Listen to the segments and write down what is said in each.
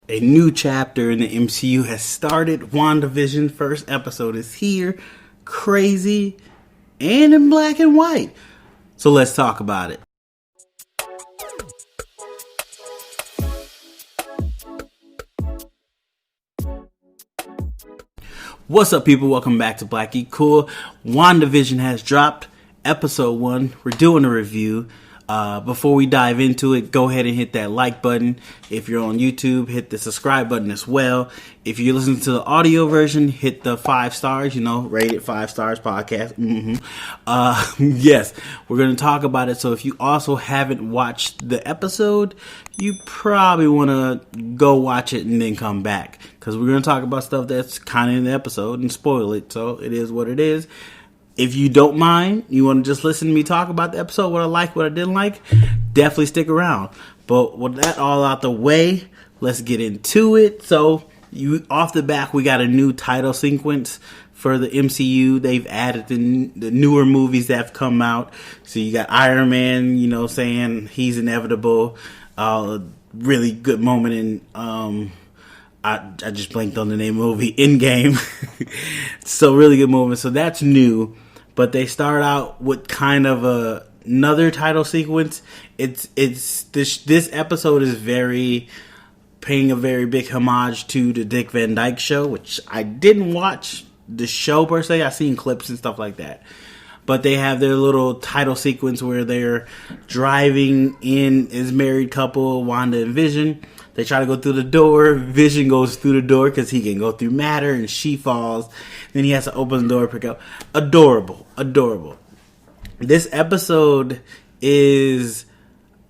A new chapter in the MCU has started. Wandavision first episode is here. Crazy and in black and white. So let's talk about it. What's up, people? Welcome back to Black Geek Cool. Wandavision has dropped episode 1. We're doing a review. Before we dive into it, go ahead and hit that like button. If you're on YouTube, hit the subscribe button as well. If you're listening to the audio version, hit the 5 stars, rate it 5 stars podcast. Yes, we're going to talk about it. So if you also haven't watched the episode, you probably want to go watch it and then come back, because we're going to talk about stuff that's kind of in the episode and spoil it. So it is what it is. If you don't mind, you want to just listen to me talk about the episode, what I like, what I didn't like, definitely stick around. But with that all out the way, let's get into it. So, off the back, we got a new title sequence for the MCU. They've added the newer movies that have come out. So you got Iron Man, saying he's inevitable. Really good moment in I just blanked on the name of the movie, Endgame. So really good moment. So that's new. But they start out with kind of another title sequence. This episode is paying a very big homage to the Dick Van Dyke Show, which I didn't watch the show per se. I've seen clips and stuff like that. But they have their little title sequence where they're driving in as married couple, Wanda and Vision. They try to go through the door. Vision goes through the door because he can go through matter, and she falls. Then he has to open the door, pick up. Adorable. This episode is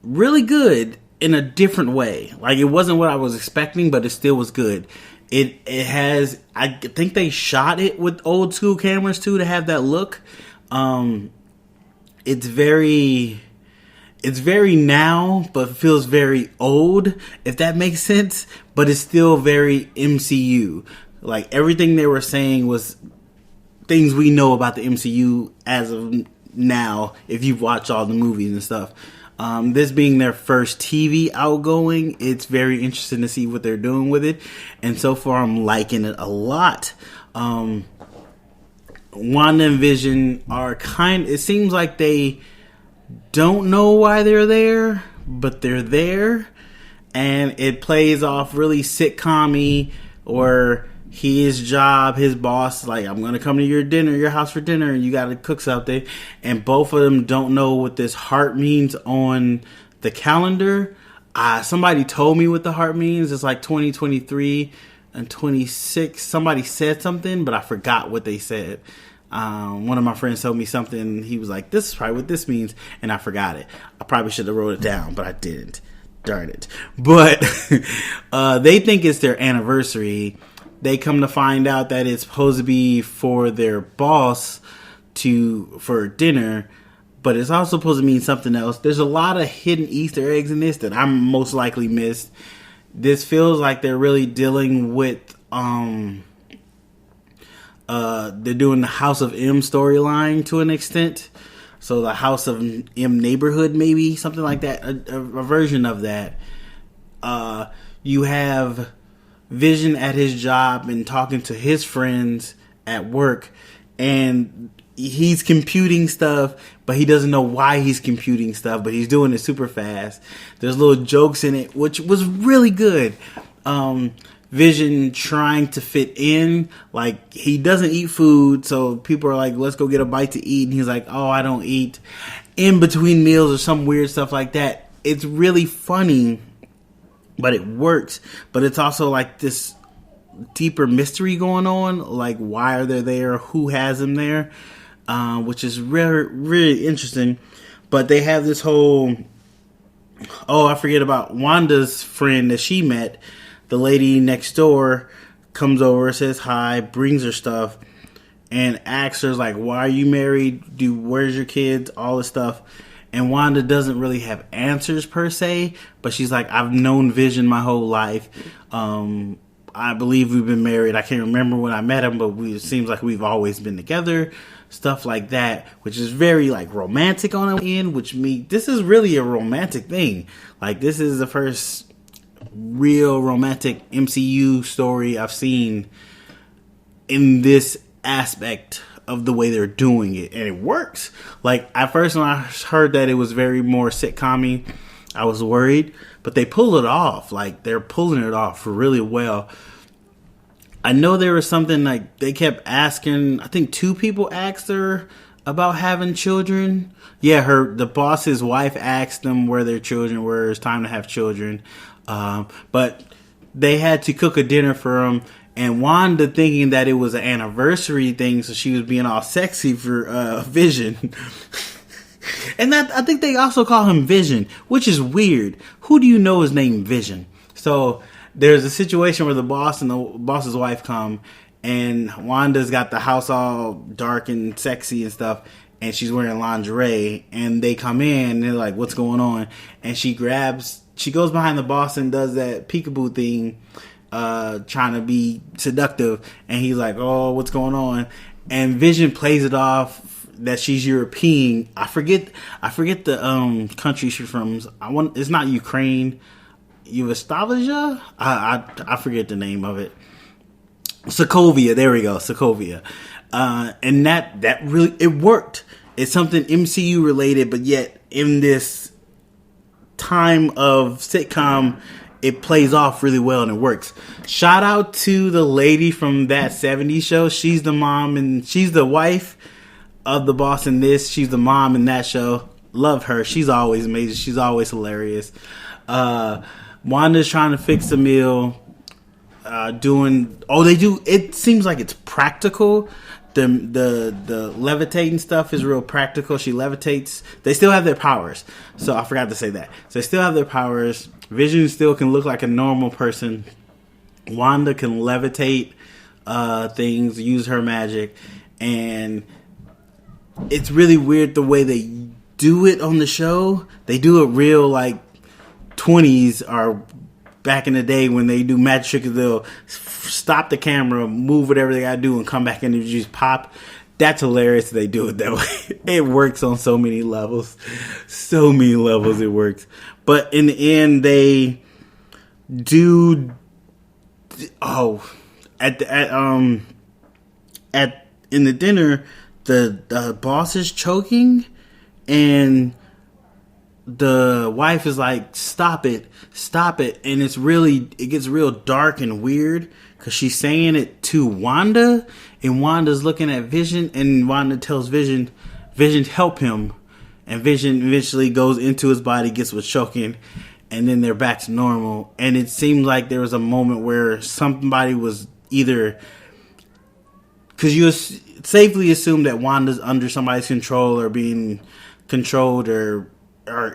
really good in a different way. Like, it wasn't what I was expecting, but it still was good. It has, I think they shot it with old school cameras too to have that look. It's very now, but feels very old, if that makes sense. But it's still very MCU. Like, everything they were saying was things we know about the MCU as of now, if you've watched all the movies and stuff. This being their first TV outgoing, it's very interesting to see what they're doing with it. And so far, I'm liking it a lot. Wanda and Vision are it seems like they don't know why they're there, but they're there, and it plays off really sitcom-y, or his boss, like, I'm gonna come to your house for dinner, and you gotta cook something, and both of them don't know what this heart means on the calendar. Somebody told me what the heart means. It's like 2023 and 26. Somebody said something, but I forgot what they said. One of my friends told me something. He was like, this is probably what this means, and I forgot it. I probably should have wrote it down, but I didn't. Darn it. But they think it's their anniversary. They come to find out that it's supposed to be for their boss for dinner, but it's also supposed to mean something else. There's a lot of hidden Easter eggs in this that I'm most likely missed. This feels like they're really dealing with they're doing the House of M storyline to an extent. So the House of M neighborhood, maybe something like that, a version of that. You have Vision at his job and talking to his friends at work, and he's computing stuff, but he doesn't know why he's computing stuff, but he's doing it super fast. There's little jokes in it, which was really good. Vision trying to fit in, like, he doesn't eat food, so people are like, let's go get a bite to eat, and he's like, oh, I don't eat in between meals or some weird stuff like that. It's really funny, but it works. But it's also like this deeper mystery going on, like, why are they there, who has them there, which is really, really interesting. But they have this whole, I forget about Wanda's friend that she met. The lady next door comes over, says hi, brings her stuff, and asks her, like, why are you married? Where's your kids? All this stuff. And Wanda doesn't really have answers per se, but she's like, I've known Vision my whole life. I believe we've been married. I can't remember when I met him, but it seems like we've always been together. Stuff like that, which is very, like, romantic on the end, this is really a romantic thing. Like, this is the first real romantic MCU story I've seen in this aspect of the way they're doing it, and it works. Like, at first when I heard that it was very more sitcom-y, I was worried, but they pull it off. Like, they're pulling it off really well. I know there was something like they kept asking, I think 2 people asked her about having children. Yeah, the boss's wife asked them where their children were. It's time to have children. But they had to cook a dinner for them. And Wanda, thinking that it was an anniversary thing, so she was being all sexy for Vision. And that, I think they also call him Vision, which is weird. Who do you know is named Vision? So there's a situation where the boss and the boss's wife come, and Wanda's got the house all dark and sexy and stuff, and she's wearing lingerie, and they come in, and they're like, what's going on? And she goes behind the boss and does that peekaboo thing, trying to be seductive, and he's like, oh, what's going on? And Vision plays it off that she's European. I forget the country she's from. It's not Ukraine. Yugoslavia? I forget the name of it. Sokovia, there we go, Sokovia. And that really, it worked. It's something MCU related, but yet in this time of sitcom, it plays off really well and it works. Shout out to the lady from That 70s Show. She's the mom and she's the wife of the boss in this. She's the mom in that show. Love her. She's always amazing. She's always hilarious. Wanda's trying to fix a meal. It seems like it's practical. The levitating stuff is real practical. She levitates. They still have their powers. So I forgot to say that. So they still have their powers. Vision still can look like a normal person. Wanda can levitate things, use her magic. And it's really weird the way they do it on the show. They do it real like 20s or back in the day when they do magic tricks. They'll stop the camera, move whatever they gotta do, and come back and just pop. That's hilarious. They do it that way. It works on so many levels. So many levels it works. But in the end, they do. In the dinner, the boss is choking, and the wife is like, stop it, and it gets real dark and weird because she's saying it to Wanda, and Wanda's looking at Vision, and Wanda tells Vision help him, and Vision eventually goes into his body, gets what's choking, and then they're back to normal. And it seemed like there was a moment where somebody was either, because you safely assume that Wanda's under somebody's control or being controlled or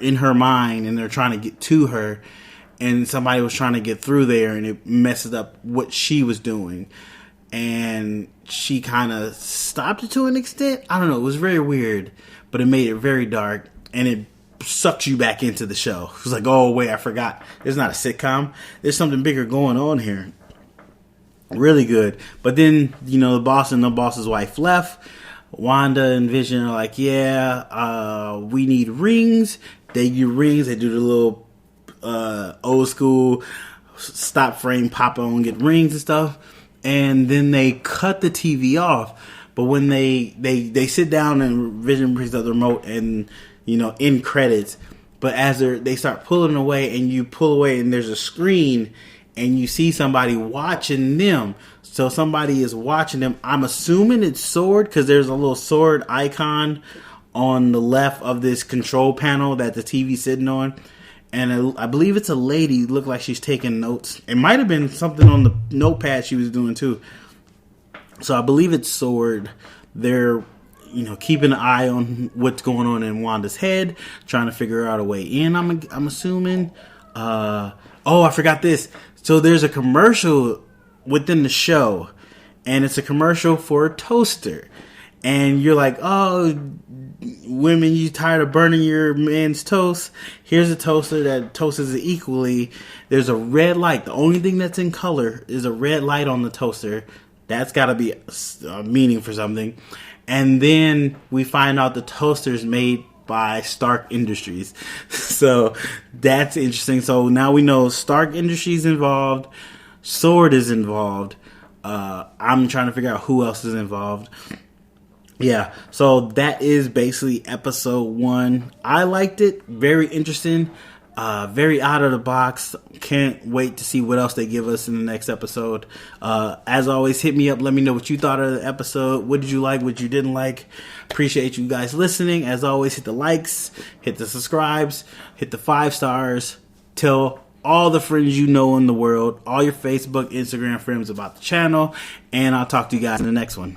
in her mind, and they're trying to get to her, and somebody was trying to get through there, and it messes up what she was doing, and she kind of stopped it to an extent. I don't know, it was very weird, but it made it very dark, and it sucks you back into the show. It was like, oh wait, I forgot, it's not a sitcom, there's something bigger going on here. Really good. But then, the boss and the boss's wife left. Wanda and Vision are like, we need rings. They get rings. They do the little old school stop frame, pop on, get rings and stuff. And then they cut the TV off. But when they sit down and Vision brings up the remote and, in credits. But as they start pulling away, and you pull away and there's a screen and you see somebody watching them. So somebody is watching them. I'm assuming it's Sword, because there's a little sword icon on the left of this control panel that the TV's sitting on. And I believe it's a lady. Looked like she's taking notes. It might have been something on the notepad she was doing too. So I believe it's Sword. They're, keeping an eye on what's going on in Wanda's head, trying to figure out a way in. I'm assuming. I forgot this. So there's a commercial within the show, and it's a commercial for a toaster, and you're like, oh, women, you tired of burning your man's toast? Here's a toaster that toasts it equally. There's a red light. The only thing that's in color is a red light on the toaster. That's got to be a meaning for something. And then we find out the toaster's made by Stark Industries. So that's interesting. So now we know Stark Industries involved, Sword is involved. I'm trying to figure out who else is involved. Yeah, so that is basically episode 1. I liked it. Very interesting. Very out of the box. Can't wait to see what else they give us in the next episode. As always, hit me up. Let me know what you thought of the episode. What did you like? What you didn't like? Appreciate you guys listening. As always, hit the likes, hit the subscribes, hit the 5 stars. Tell all the friends you know in the world, all your Facebook, Instagram friends about the channel. And I'll talk to you guys in the next one.